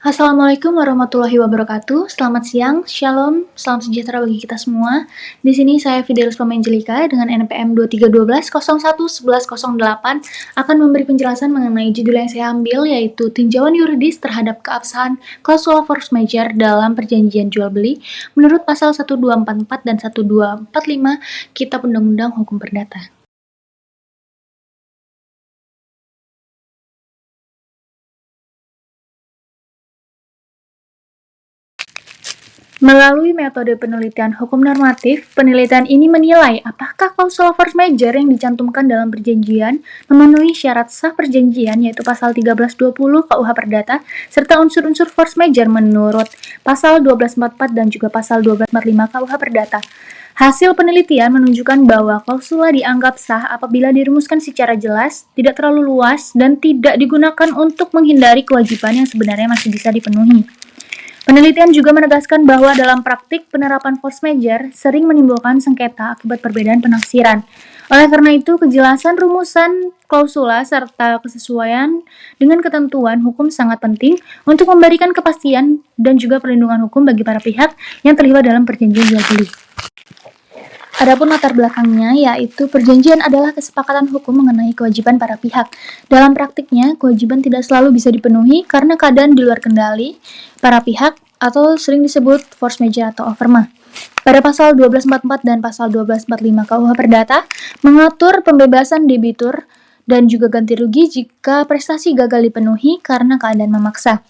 Assalamualaikum warahmatullahi wabarakatuh. Selamat siang, shalom, salam sejahtera bagi kita semua. Di sini saya Fidelis Pamenjelika dengan NPM 2312011108 akan memberi penjelasan mengenai judul yang saya ambil, yaitu tinjauan yuridis terhadap keabsahan klausula force majeure dalam perjanjian jual beli menurut pasal 1244 dan 1245 Kitab Undang-Undang Hukum Perdata. Melalui metode penelitian hukum normatif, penelitian ini menilai apakah klausula force majeure yang dicantumkan dalam perjanjian memenuhi syarat sah perjanjian, yaitu pasal 1320 KUH Perdata, serta unsur-unsur force majeure menurut pasal 1244 dan juga pasal 1245 KUH Perdata. Hasil penelitian menunjukkan bahwa klausula dianggap sah apabila dirumuskan secara jelas, tidak terlalu luas, dan tidak digunakan untuk menghindari kewajiban yang sebenarnya masih bisa dipenuhi. Penelitian juga menegaskan bahwa dalam praktik penerapan force majeure sering menimbulkan sengketa akibat perbedaan penafsiran. Oleh karena itu, kejelasan rumusan klausula serta kesesuaian dengan ketentuan hukum sangat penting untuk memberikan kepastian dan juga perlindungan hukum bagi para pihak yang terlibat dalam perjanjian jual beli. Adapun latar belakangnya, yaitu perjanjian adalah kesepakatan hukum mengenai kewajiban para pihak. Dalam praktiknya, kewajiban tidak selalu bisa dipenuhi karena keadaan di luar kendali para pihak atau sering disebut force majeure atau overma. Pada pasal 1244 dan pasal 1245 KUH Perdata mengatur pembebasan debitur dan juga ganti rugi jika prestasi gagal dipenuhi karena keadaan memaksa.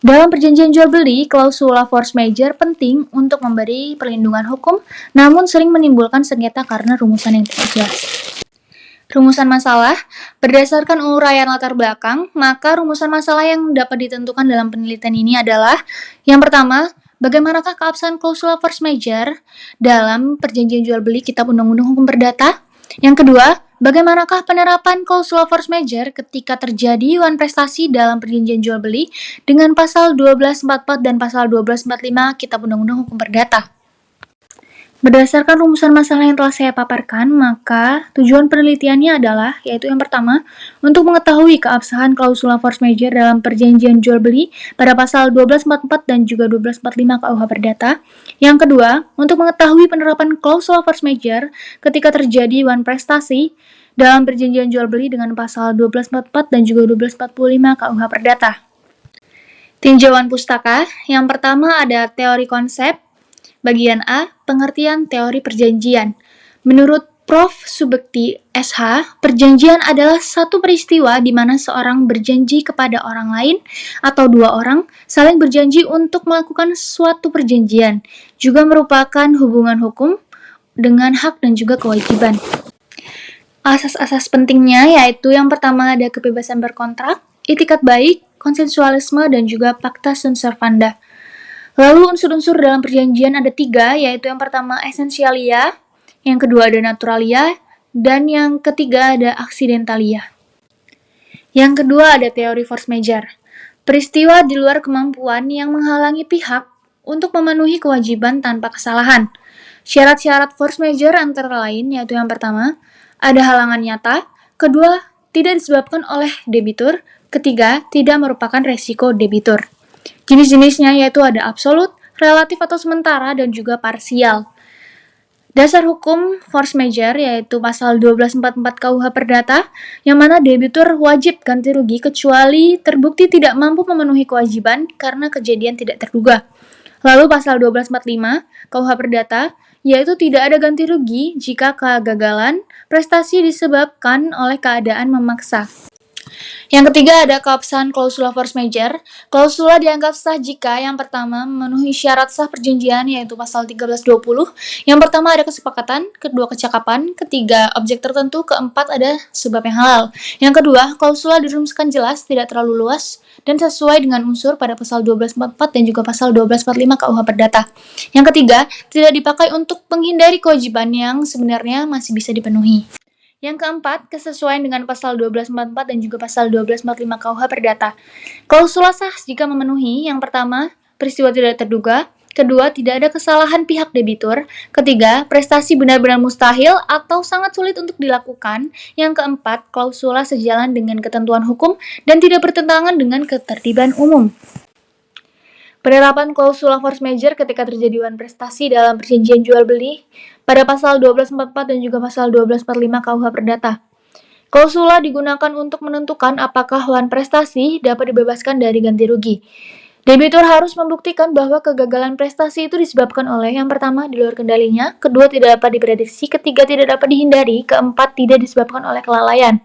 Dalam perjanjian jual beli, klausula force majeure penting untuk memberi perlindungan hukum, namun sering menimbulkan sengketa karena rumusan yang tidak jelas. Rumusan masalah, berdasarkan uraian latar belakang, maka rumusan masalah yang dapat ditentukan dalam penelitian ini adalah: yang pertama, bagaimanakah keabsahan klausula force majeure dalam perjanjian jual beli Kitab Undang-Undang Hukum Perdata? Yang kedua, bagaimanakah penerapan klausula force majeure ketika terjadi wan prestasi dalam perjanjian jual beli dengan pasal 1244 dan pasal 1245 Kitab Undang-Undang Hukum Perdata? Berdasarkan rumusan masalah yang telah saya paparkan, maka tujuan penelitiannya adalah, yaitu yang pertama, untuk mengetahui keabsahan klausula force majeure dalam perjanjian jual beli pada pasal 1244 dan juga 1245 KUH Perdata. Yang kedua, untuk mengetahui penerapan klausula force majeure ketika terjadi wan prestasi dalam perjanjian jual beli dengan pasal 1244 dan juga 1245 KUH Perdata. Tinjauan pustaka, yang pertama ada teori konsep. Bagian A, pengertian teori perjanjian. Menurut Prof. Subekti SH, perjanjian adalah satu peristiwa di mana seorang berjanji kepada orang lain atau dua orang saling berjanji untuk melakukan suatu perjanjian, juga merupakan hubungan hukum dengan hak dan juga kewajiban. Asas-asas pentingnya yaitu yang pertama ada kebebasan berkontrak, itikat baik, konsensualisme, dan juga pacta sunt servanda. Lalu unsur-unsur dalam perjanjian ada 3, yaitu yang pertama essentialia, yang kedua ada naturalia, dan yang ketiga ada accidentalia. Yang kedua ada teori force majeure. Peristiwa di luar kemampuan yang menghalangi pihak untuk memenuhi kewajiban tanpa kesalahan. Syarat-syarat force majeure antara lain yaitu yang pertama, ada halangan nyata, kedua, tidak disebabkan oleh debitur, ketiga, tidak merupakan resiko debitur. Jenis-jenisnya yaitu ada absolut, relatif atau sementara, dan juga parsial. Dasar hukum force majeure yaitu pasal 1244 KUH Perdata, yang mana debitur wajib ganti rugi kecuali terbukti tidak mampu memenuhi kewajiban karena kejadian tidak terduga. Lalu pasal 1245 KUH Perdata, yaitu tidak ada ganti rugi jika kegagalan prestasi disebabkan oleh keadaan memaksa. Yang ketiga ada keabsahan klausula force majeure. Klausula dianggap sah jika yang pertama memenuhi syarat sah perjanjian yaitu pasal 1320. Yang pertama ada kesepakatan, kedua kecakapan, ketiga objek tertentu, keempat ada sebab yang halal. Yang kedua, klausula dirumuskan jelas, tidak terlalu luas, dan sesuai dengan unsur pada pasal 1244 dan juga pasal 1245 KUH Perdata. Yang ketiga, tidak dipakai untuk menghindari kewajiban yang sebenarnya masih bisa dipenuhi. Yang keempat, kesesuaian dengan pasal 1244 dan juga pasal 1245 KUH Perdata. Klausula sah jika memenuhi, yang pertama, peristiwa tidak terduga, kedua, tidak ada kesalahan pihak debitur, ketiga, prestasi benar-benar mustahil atau sangat sulit untuk dilakukan, yang keempat, klausula sejalan dengan ketentuan hukum dan tidak bertentangan dengan ketertiban umum. Penerapan klausula force majeure ketika terjadi wan prestasi dalam perjanjian jual beli pada pasal 1244 dan juga pasal 1245 KUH Perdata. Klausula digunakan untuk menentukan apakah wan prestasi dapat dibebaskan dari ganti rugi. Debitur harus membuktikan bahwa kegagalan prestasi itu disebabkan oleh yang pertama di luar kendalinya, kedua tidak dapat diprediksi, ketiga tidak dapat dihindari, keempat tidak disebabkan oleh kelalaian.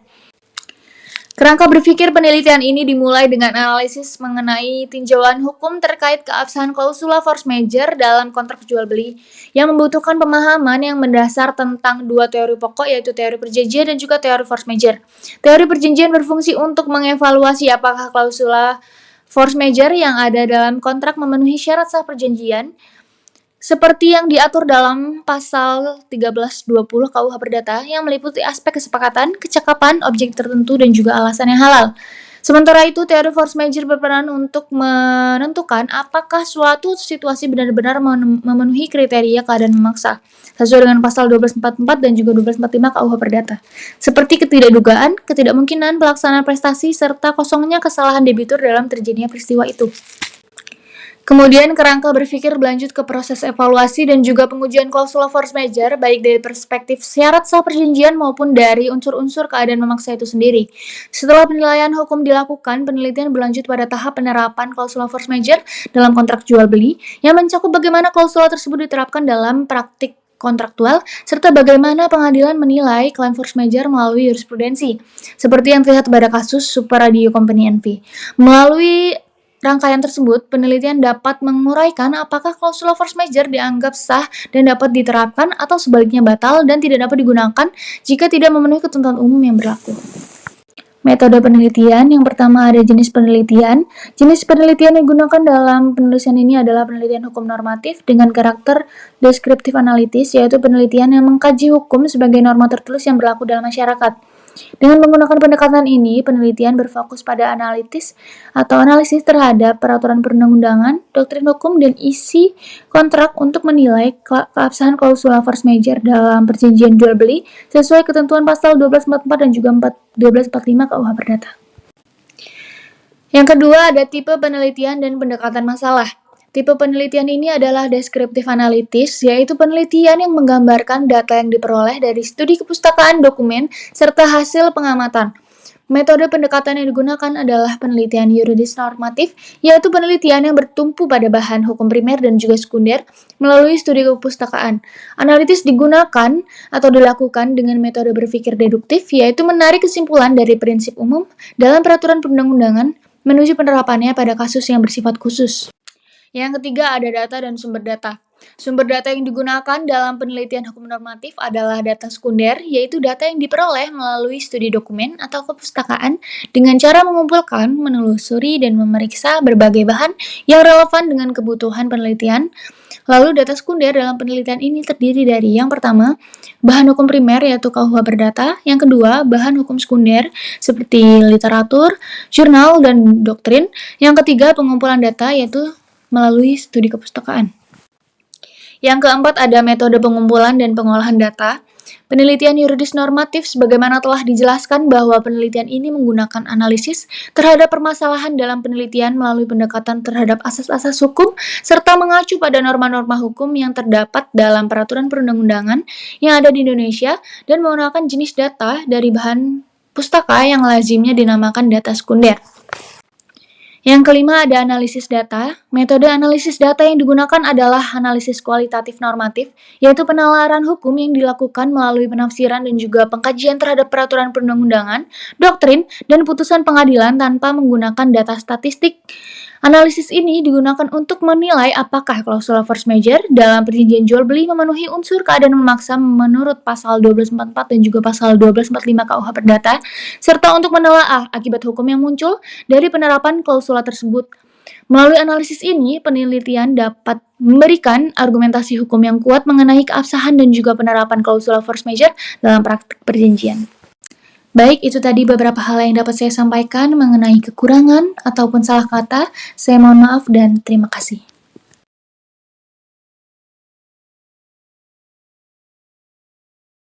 Kerangka berpikir penelitian ini dimulai dengan analisis mengenai tinjauan hukum terkait keabsahan klausula force majeure dalam kontrak jual beli yang membutuhkan pemahaman yang mendasar tentang dua teori pokok yaitu teori perjanjian dan juga teori force majeure. Teori perjanjian berfungsi untuk mengevaluasi apakah klausula force majeure yang ada dalam kontrak memenuhi syarat sah perjanjian seperti yang diatur dalam pasal 1320 KUH Perdata yang meliputi aspek kesepakatan, kecakapan, objek tertentu, dan juga alasan yang halal. Sementara itu, teori force majeure berperan untuk menentukan apakah suatu situasi benar-benar memenuhi kriteria keadaan memaksa, sesuai dengan pasal 1244 dan juga 1245 KUH Perdata. Seperti ketidakdugaan, ketidakmungkinan pelaksanaan prestasi, serta kosongnya kesalahan debitur dalam terjadinya peristiwa itu. Kemudian kerangka berpikir berlanjut ke proses evaluasi dan juga pengujian klausula force majeure baik dari perspektif syarat sah perjanjian maupun dari unsur-unsur keadaan memaksa itu sendiri. Setelah penilaian hukum dilakukan, penelitian berlanjut pada tahap penerapan klausula force majeure dalam kontrak jual beli yang mencakup bagaimana klausula tersebut diterapkan dalam praktik kontraktual, serta bagaimana pengadilan menilai klaim force majeure melalui jurisprudensi, seperti yang terlihat pada kasus Super Radio Company NV. Melalui rangkaian tersebut, penelitian dapat menguraikan apakah klausula force majeure dianggap sah dan dapat diterapkan atau sebaliknya batal dan tidak dapat digunakan jika tidak memenuhi ketentuan umum yang berlaku. Metode penelitian, yang pertama ada jenis penelitian. Jenis penelitian yang digunakan dalam penulisan ini adalah penelitian hukum normatif dengan karakter deskriptif analitis, yaitu penelitian yang mengkaji hukum sebagai norma tertulis yang berlaku dalam masyarakat. Dengan menggunakan pendekatan ini, penelitian berfokus pada analisis terhadap peraturan perundang-undangan, doktrin hukum, dan isi kontrak untuk menilai keabsahan klausula force majeure dalam perjanjian jual beli sesuai ketentuan pasal 1244 dan juga 1245 KUH Perdata. Yang kedua ada tipe penelitian dan pendekatan masalah. Tipe penelitian ini adalah deskriptif analitis, yaitu penelitian yang menggambarkan data yang diperoleh dari studi kepustakaan dokumen serta hasil pengamatan. Metode pendekatan yang digunakan adalah penelitian yuridis normatif, yaitu penelitian yang bertumpu pada bahan hukum primer dan juga sekunder melalui studi kepustakaan. Analitis digunakan atau dilakukan dengan metode berpikir deduktif, yaitu menarik kesimpulan dari prinsip umum dalam peraturan perundang-undangan menuju penerapannya pada kasus yang bersifat khusus. Yang ketiga ada data dan sumber data. Sumber data yang digunakan dalam penelitian hukum normatif adalah data sekunder, yaitu data yang diperoleh melalui studi dokumen atau kepustakaan dengan cara mengumpulkan, menelusuri, dan memeriksa berbagai bahan yang relevan dengan kebutuhan penelitian. Lalu data sekunder dalam penelitian ini terdiri dari yang pertama, bahan hukum primer yaitu KUH Perdata, yang kedua, bahan hukum sekunder seperti literatur, jurnal, dan doktrin, yang ketiga, pengumpulan data yaitu melalui studi kepustakaan. Yang keempat ada metode pengumpulan dan pengolahan data. Penelitian yuridis normatif sebagaimana telah dijelaskan bahwa penelitian ini menggunakan analisis terhadap permasalahan dalam penelitian melalui pendekatan terhadap asas-asas hukum serta mengacu pada norma-norma hukum yang terdapat dalam peraturan perundang-undangan yang ada di Indonesia dan menggunakan jenis data dari bahan pustaka yang lazimnya dinamakan data sekunder. Yang kelima ada analisis data. Metode analisis data yang digunakan adalah analisis kualitatif normatif, yaitu penalaran hukum yang dilakukan melalui penafsiran dan juga pengkajian terhadap peraturan perundang-undangan, doktrin, dan putusan pengadilan tanpa menggunakan data statistik. Analisis ini digunakan untuk menilai apakah klausula force majeure dalam perjanjian jual beli memenuhi unsur keadaan memaksa menurut pasal 1244 dan juga pasal 1245 KUH Perdata, serta untuk menelaah akibat hukum yang muncul dari penerapan klausula tersebut. Melalui analisis ini, penelitian dapat memberikan argumentasi hukum yang kuat mengenai keabsahan dan juga penerapan klausula force majeure dalam praktik perjanjian. Baik, itu tadi beberapa hal yang dapat saya sampaikan mengenai kekurangan ataupun salah kata. Saya mohon maaf dan terima kasih.